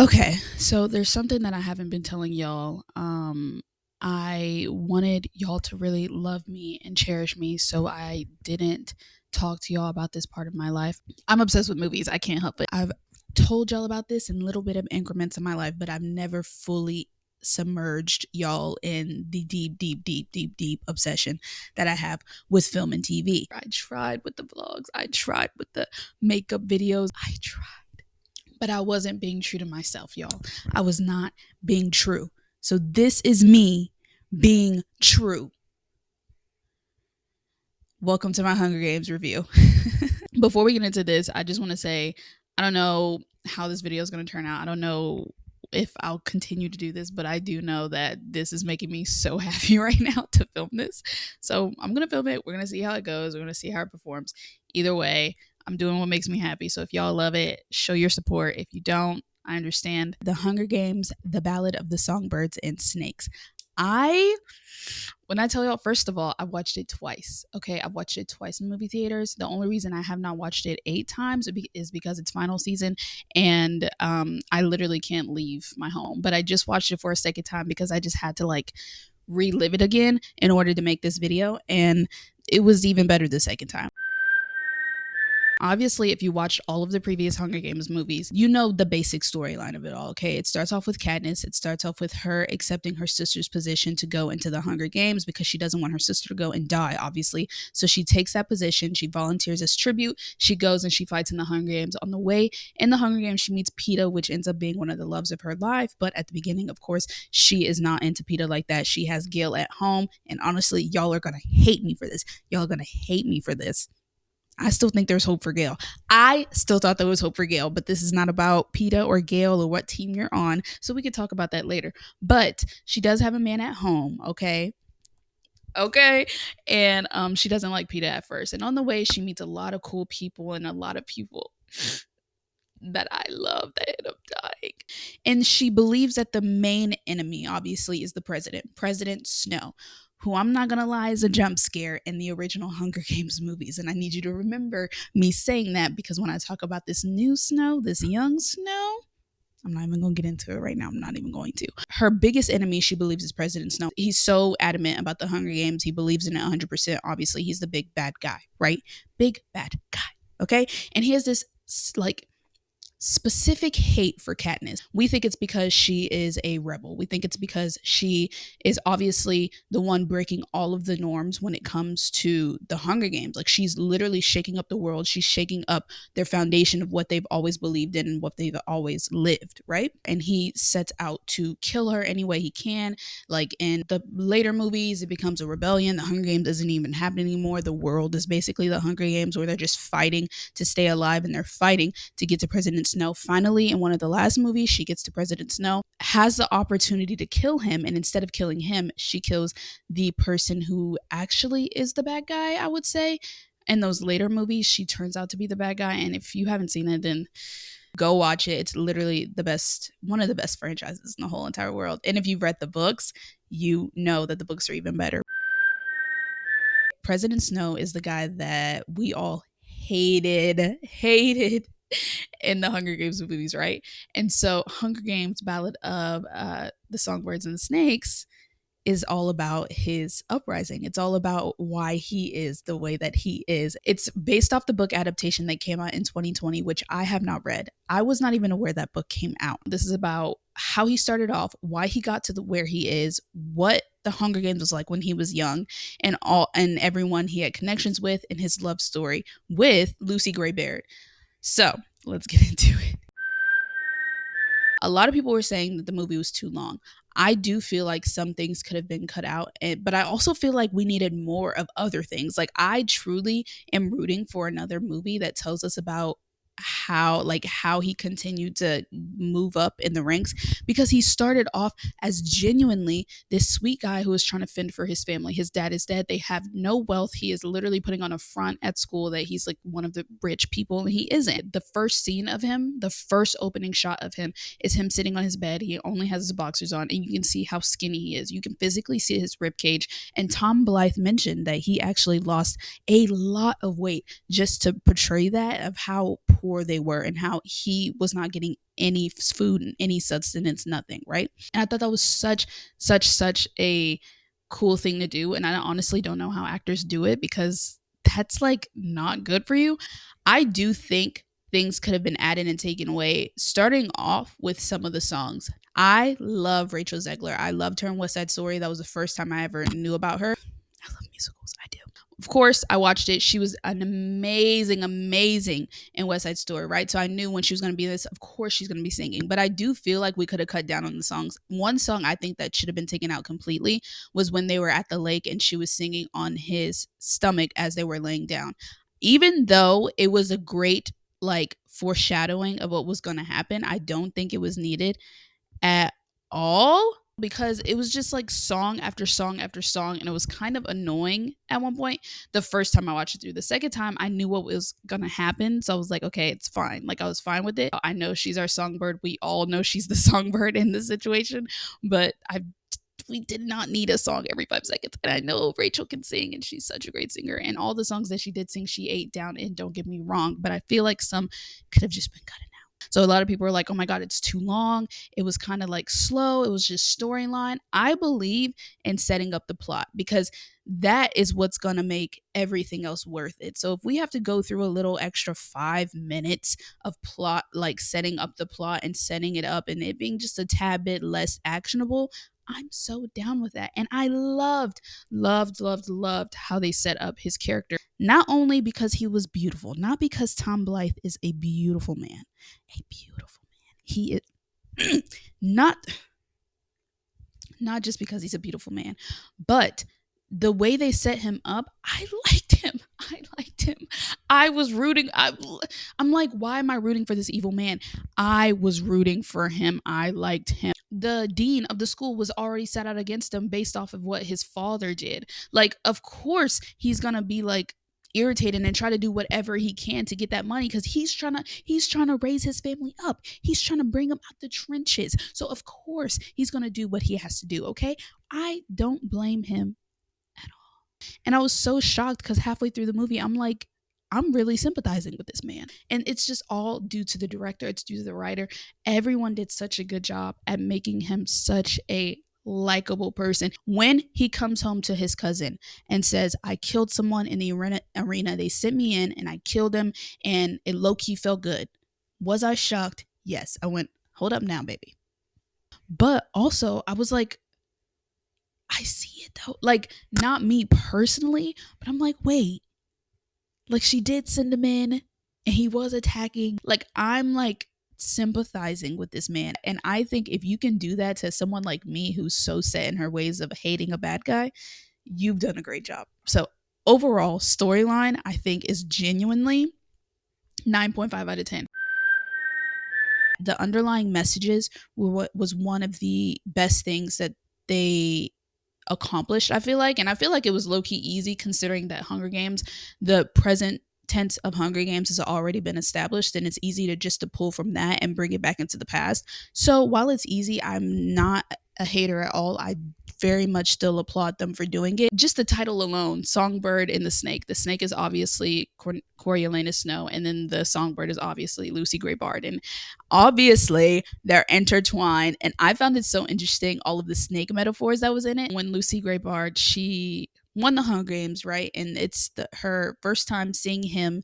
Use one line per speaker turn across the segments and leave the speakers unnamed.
Okay, so there's something that I haven't been telling y'all. I wanted y'all to really love me and cherish me, so I didn't talk to y'all about this part of my life. I'm obsessed with movies. I can't help it. I've told y'all about this in little bit of increments of my life, but I've never fully submerged y'all in the deep obsession that I have with film and TV. I tried with the vlogs. I tried with the makeup videos. I tried, but I wasn't being true to myself, y'all. I was not being true. So this is me being true. Welcome to my Hunger Games review. Before we get into this, I just want to say, I don't know how this video is going to turn out. I don't know if I'll continue to do this, but I do know that this is making me so happy right now to film this. So I'm going to film it. We're going to see how it goes. We're going to see how it performs. Either way, I'm doing what makes me happy. So if y'all love it, show your support. If you don't, I understand. The Hunger Games, The Ballad of the Songbirds and Snakes. When I tell y'all, first of all, I watched it twice. Okay, I've watched it twice in movie theaters. The only reason I have not watched it 8 times is because it's final season, and I literally can't leave my home. But I just watched it for a second time because I just had to like relive it again in order to make this video, and it was even better the second time. Obviously, if you watched all of the previous Hunger Games movies, you know the basic storyline of it all, okay? It starts off with Katniss. It starts off with her accepting her sister's position to go into the Hunger Games because she doesn't want her sister to go and die, obviously. So she takes that position. She volunteers as tribute. She goes and she fights in the Hunger Games. On the way in the Hunger Games, she meets Peeta, which ends up being one of the loves of her life. But at the beginning, of course, she is not into Peeta like that. She has Gale at home. And honestly, y'all are going to hate me for this. Y'all are going to hate me for this. I still think there's hope for Gale. I still thought there was hope for Gale, but this is not about Peeta or Gale or what team you're on. So we could talk about that later. But she does have a man at home, okay? Okay. And she doesn't like Peeta at first. And on the way, she meets a lot of cool people and a lot of people that I love that end up dying. And she believes that the main enemy, obviously, is the president, President Snow, who I'm not going to lie is a jump scare in the original Hunger Games movies. And I need you to remember me saying that because when I talk about this new Snow, this young Snow, I'm not even going to get into it right now. I'm not even going to. Her biggest enemy, she believes, is President Snow. He's so adamant about the Hunger Games. He believes in it 100%. Obviously, he's the big bad guy, right? Big bad guy, okay? And he has this, like, specific hate for Katniss. We think it's because she is a rebel. We think it's because she is obviously the one breaking all of the norms when it comes to the Hunger Games. Like, she's literally shaking up the world. She's shaking up their foundation of what they've always believed in and what they've always lived, right? And he sets out to kill her any way he can. Like in the later movies, it becomes a rebellion. The Hunger Games isn't even happening anymore. The world is basically the Hunger Games where they're just fighting to stay alive, and they're fighting to get to President Snow. Finally, in one of the last movies, she gets to President Snow, has the opportunity to kill him, and instead of killing him, she kills the person who actually is the bad guy, I would say. In those later movies, she turns out to be the bad guy, and if you haven't seen it, then go watch it. It's literally the best, one of the best franchises in the whole entire world. And if you've read the books, you know that the books are even better. President Snow is the guy that we all hated in the Hunger Games movies, right? And so Hunger Games, Ballad of the Songbirds and the Snakes is all about his uprising. It's all about why he is the way that he is. It's based off the book adaptation that came out in 2020, which I have not read. I was not even aware that book came out. This is about how he started off, why he got to where he is, what the Hunger Games was like when he was young, and everyone he had connections with, and his love story with Lucy Gray Baird. So let's get into it. A lot of people were saying that the movie was too long. I do feel like some things could have been cut out, but I also feel like we needed more of other things. Like, I truly am rooting for another movie that tells us about how he continued to move up in the ranks, because he started off as genuinely this sweet guy who was trying to fend for his family. His dad is dead. They have no wealth. He is literally putting on a front at school that he's like one of the rich people, and he isn't. The first scene of him, the first opening shot of him, is him sitting on his bed. He only has his boxers on, and you can see how skinny he is. You can physically see his rib cage. And Tom Blythe mentioned that he actually lost a lot of weight just to portray that, of how poor poor they were and how he was not getting any food and any sustenance, nothing, right? And I thought that was such a cool thing to do. And I honestly don't know how actors do it, because that's like not good for you. I do think things could have been added and taken away, starting off with some of the songs. I love Rachel Zegler. I loved her in West Side Story. That was the first time I ever knew about her. I love musicals. I do. Of course, I watched it. She was an amazing in West Side Story, right? So I knew when she was going to be this, of course she's going to be singing. But I do feel like we could have cut down on the songs. One song I think that should have been taken out completely was when they were at the lake and she was singing on his stomach as they were laying down. Even though it was a great like foreshadowing of what was going to happen, I don't think it was needed at all, because it was just like song after song after song, and it was kind of annoying at one point the first time I watched it through. The second time I knew what was gonna happen, so I was like, okay, it's fine. Like I was fine with it. I know she's our songbird. We all know she's the songbird in this situation, but we did not need a song every 5 seconds. And I know Rachel can sing and she's such a great singer, and all the songs that she did sing, she ate down in, don't get me wrong, but I feel like some could have just been cut out. So a lot of people are like, oh my God, it's too long. It was kind of like slow. It was just storyline. I believe in setting up the plot, because that is what's going to make everything else worth it. So if we have to go through a little extra 5 minutes of plot, like setting up the plot and setting it up and it being just a tad bit less actionable, I'm so down with that. And I loved how they set up his character. Not only because he was beautiful, not because Tom Blythe is a beautiful man. He is not just because he's a beautiful man, but the way they set him up, I liked him. I was rooting. I'm like, why am I rooting for this evil man? I was rooting for him. I liked him. The dean of the school was already set out against him based off of what his father did. Like, of course, he's going to be like irritated and try to do whatever he can to get that money, because he's trying to raise his family up. He's trying to bring them out the trenches. So of course he's going to do what he has to do. Okay. I don't blame him at all. And I was so shocked because halfway through the movie, I'm like, I'm really sympathizing with this man. And it's just all due to the director. It's due to the writer. Everyone did such a good job at making him such a likable person. When he comes home to his cousin and says, I killed someone in the arena, they sent me in and I killed him, and it low-key felt good. Was I shocked? Yes. I went, hold up now, baby. But also I was like, I see it though. Like, not me personally, but I'm like, wait, like she did send him in and he was attacking. Like, I'm like sympathizing with this man. And I think if you can do that to someone like me who's so set in her ways of hating a bad guy, you've done a great job. So overall storyline, I think, is genuinely 9.5 out of 10. The underlying messages were what was one of the best things that they accomplished, I feel like. And I feel like it was low-key easy, considering that Hunger Games, the present tense of Hunger Games, has already been established, and it's easy to pull from that and bring it back into the past. So while it's easy, I'm not a hater at all. I very much still applaud them for doing it. Just the title alone, Songbird and the Snake. The snake is obviously Coriolanus Snow, and then the songbird is obviously Lucy Gray Bard. And obviously they're intertwined. And I found it so interesting, all of the snake metaphors that was in it. When Lucy Gray Bard, she won the Hunger Games, right? And it's her first time seeing him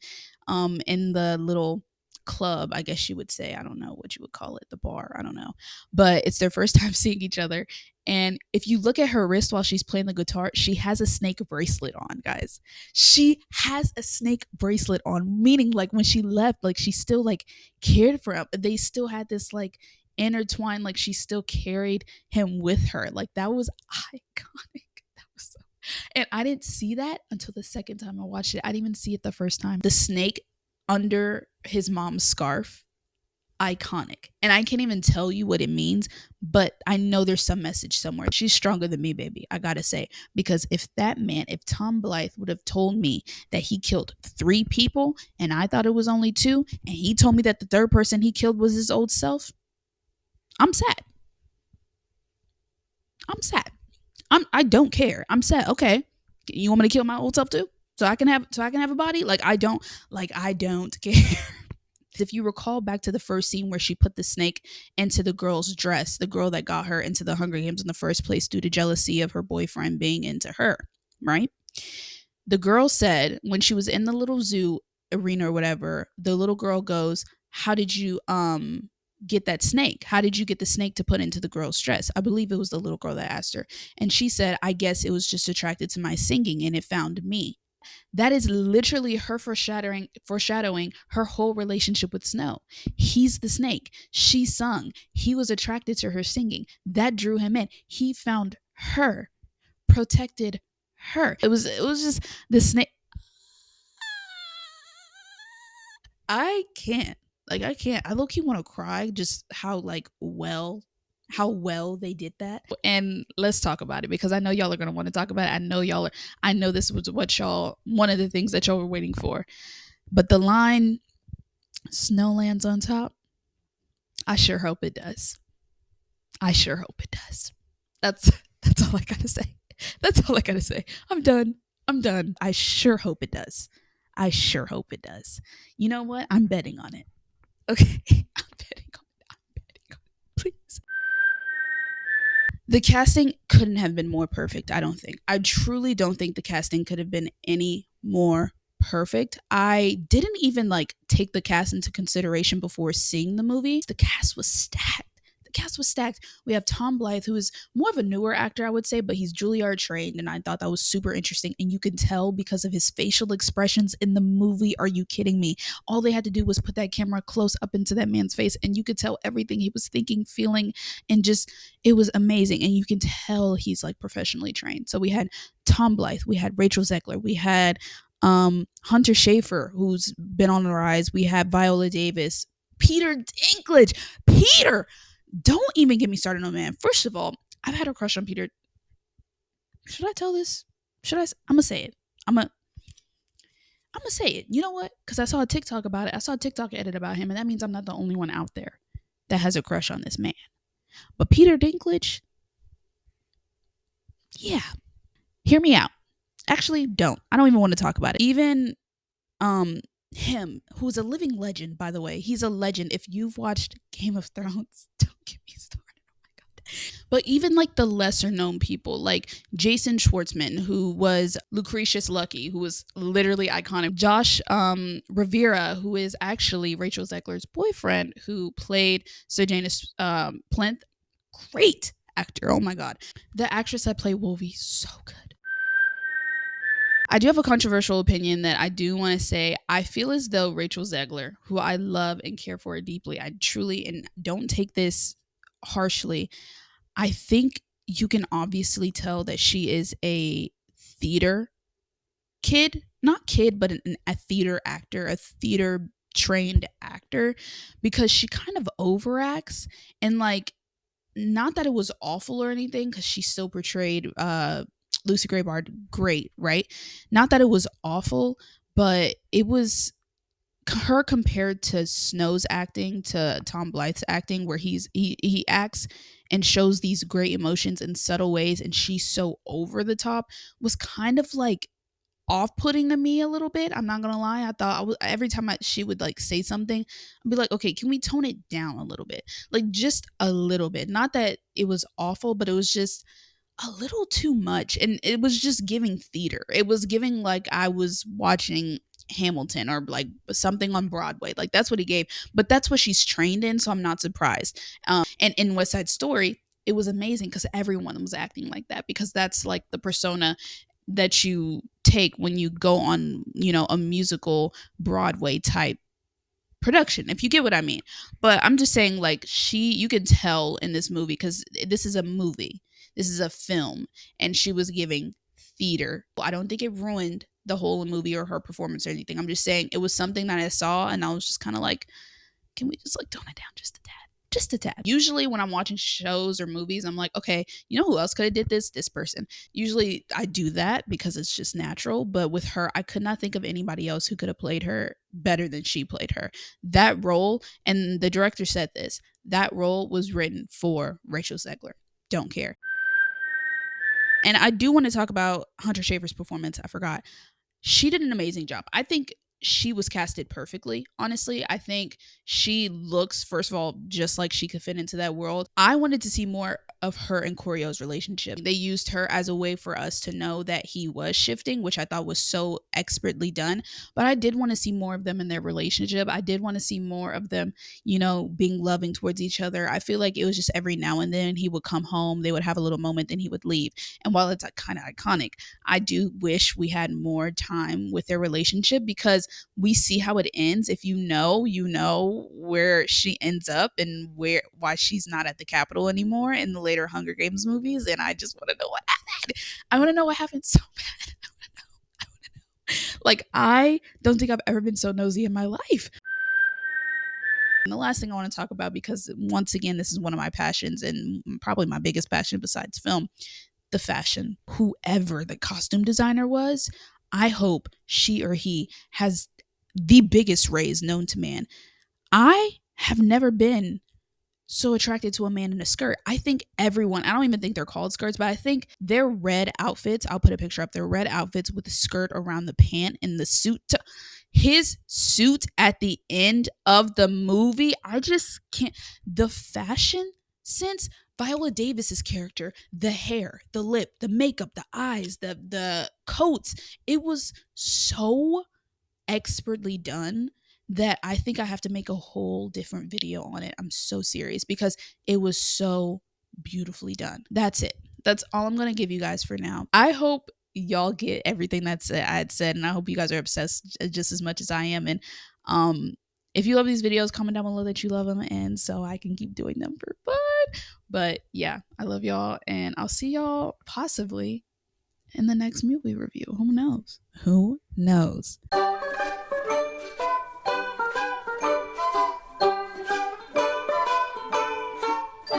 in the little club, I guess you would say. I don't know what you would call it, the bar, I don't know, but it's their first time seeing each other. And if you look at her wrist while she's playing the guitar, she has a snake bracelet on, guys. She has a snake bracelet on, meaning like when she left, like she still like cared for him. They still had this like intertwined, like she still carried him with her. Like that was iconic. And I didn't see that until the second time I watched it. I didn't even see it the first time. The snake under his mom's scarf, iconic. And I can't even tell you what it means, but I know there's some message somewhere. She's stronger than me, baby, I gotta say. Because if Tom Blythe would have told me that he killed 3 people and I thought it was only 2, and he told me that the 3rd person he killed was his old self, I'm sad. I don't care. I'm sad. Okay. You want me to kill my old self too? So I can have a body? I don't care. If you recall back to the first scene where she put the snake into the girl's dress, the girl that got her into the Hunger Games in the first place due to jealousy of her boyfriend being into her, right? The girl said when she was in the little zoo arena or whatever, the little girl goes, "How did you get that snake? How did you get the snake to put into the girl's dress?" I believe it was the little girl that asked her. And she said, "I guess it was just attracted to my singing and it found me." That is literally her foreshadowing her whole relationship with Snow. He's the snake. She sung. He was attracted to her singing. That drew him in. He found her, protected her. It was just the snake. I can't. I can't. I low-key want to cry just how well they did that. And let's talk about it because I know y'all are going to want to talk about it. I know this was one of the things that y'all were waiting for. But the line, "Snow lands on top," I sure hope it does. I sure hope it does. That's all I got to say. That's all I got to say. I'm done. I sure hope it does. I sure hope it does. You know what? I'm betting on it. Okay. I'm betting on it. Please. The casting couldn't have been more perfect, I don't think. I truly don't think the casting could have been any more perfect. I didn't even take the cast into consideration before seeing the movie. The cast was stacked. We have Tom Blythe, who is more of a newer actor, I would say, but he's Juilliard trained, and I thought that was super interesting. And you can tell because of his facial expressions in the movie. Are you kidding me? All they had to do was put that camera close up into that man's face, and you could tell everything he was thinking, feeling, and just, it was amazing. And you can tell he's professionally trained. So we had Tom Blythe, we had Rachel Zegler, we had Hunter Schafer, who's been on the rise. We had Viola Davis, Peter Dinklage. Peter, don't even get me started on man. First of all, I've had a crush on Peter. Should I tell this? I'm gonna say it. I'm gonna say it. You know what? Because I saw a TikTok about it. I saw a TikTok edit about him, and that means I'm not the only one out there that has a crush on this man. But Peter Dinklage, yeah. Hear me out. Actually, don't. I don't even want to talk about it. Even him, who's a living legend, by the way. He's a legend. If you've watched Game of Thrones, don't get me started. Oh my God. But even the lesser known people, like Jason Schwartzman, who was Lucretius Lucky, who was literally iconic. Josh Rivera, who is actually Rachel Zegler's boyfriend, who played Sejanus Plinth. Great actor. Oh my God. The actress that played Wolvie, so good. I do have a controversial opinion that I do want to say. I feel as though Rachel Zegler, who I love and care for deeply, I truly, and don't take this harshly, I think you can obviously tell that she is a theater kid. Not kid, but a theater actor, a theater trained actor, because she kind of overacts. And not that it was awful or anything, because she still portrayed Lucy Gray-Bard great, right? Not that it was awful, but it was her compared to Snow's acting, to Tom Blythe's acting, where he acts and shows these great emotions in subtle ways, and she's so over the top, was kind of off-putting to me a little bit. I'm not gonna lie. I thought every time she would say something, I'd be like, okay, can we tone it down a little bit? Just a little bit. Not that it was awful, but it was just a little too much, and it was just giving theater. It was giving I was watching Hamilton or something on Broadway. That's what he gave, but that's what she's trained in, so I'm not surprised. And in West Side Story, it was amazing because everyone was acting like that, because that's the persona that you take when you go on, a musical Broadway type production, if you get what I mean. But I'm just saying, you can tell in this movie, because this is a movie. This is a film, and she was giving theater. I don't think it ruined the whole movie or her performance or anything. I'm just saying it was something that I saw, and I was just kind of can we just tone it down just a tad? Just a tad. Usually when I'm watching shows or movies, I'm like, okay, you know who else could have did this? This person. Usually I do that because it's just natural. But with her, I could not think of anybody else who could have played her better than she played her. That role, and the director said this, that role was written for Rachel Zegler. Don't care. And I do want to talk about Hunter Schafer's performance. I forgot. She did an amazing job. I think she was casted perfectly. Honestly, I think she looks, first of all, just like she could fit into that world. I wanted to see more of her and Koryo's relationship. They used her as a way for us to know that he was shifting, which I thought was so expertly done. But I did want to see more of them in their relationship. I did want to see more of them, being loving towards each other. I feel like it was just every now and then he would come home, they would have a little moment, then he would leave. And while it's kind of iconic, I do wish we had more time with their relationship, because we see how it ends. If you know where she ends up and why she's not at the Capitol anymore in the later Hunger Games movies. And I just want to know what happened. I want to know what happened so bad. I want to know. Like, I don't think I've ever been so nosy in my life. And the last thing I want to talk about, because once again, this is one of my passions and probably my biggest passion besides film, the fashion. Whoever the costume designer was, I hope she or he has the biggest raise known to man. I have never been so attracted to a man in a skirt. I think everyone, I don't even think they're called skirts, but I think their red outfits, I'll put a picture up, their red outfits with the skirt around the pant and the suit. His suit at the end of the movie, I just can't. The fashion sense, Viola Davis's character, the hair, the lip, the makeup, the eyes, the coats, it was so expertly done that I think I have to make a whole different video on it. I'm so serious, because it was so beautifully done. That's it. That's all I'm going to give you guys for now. I hope y'all get everything I had said, and I hope you guys are obsessed just as much as I am. And if you love these videos, comment down below that you love them, and so I can keep doing them for fun. But yeah, I love y'all, and I'll see y'all possibly in the next movie review. Who knows? Who knows?